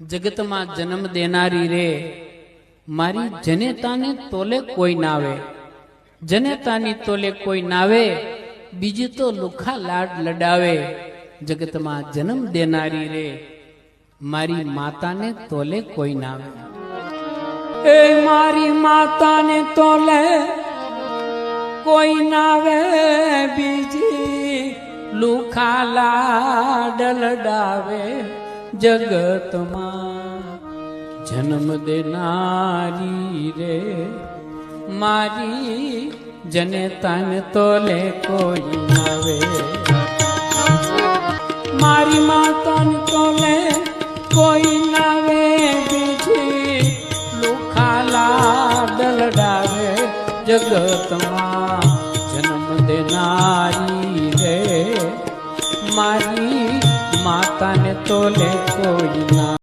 જગતમાં જન્મ દેનારી રે મારી જનેતાને તોલે કોઈ નાવે, જનેતાની તોલે કોઈ નાવે, બીજી તો લુખા લાડ લડાવે. જગતમાં જન્મ દેનારી રે મારી માતાને તોલે કોઈ નાવે. એ મારી માતાને તોલે કોઈ નાવે, બીજી લુખા લાડ લડાવે. જગતમાં જન્મ દેનારી રે મારી જનેતાને તોલે કોઈ નાવે. મારી માતાને તોલે કોઈ નાવે, બીજી લુખા લાડ લડાવે. જગતમાં જન્મ દેનારી રે મારી માતાને તોલે કોઈ ના.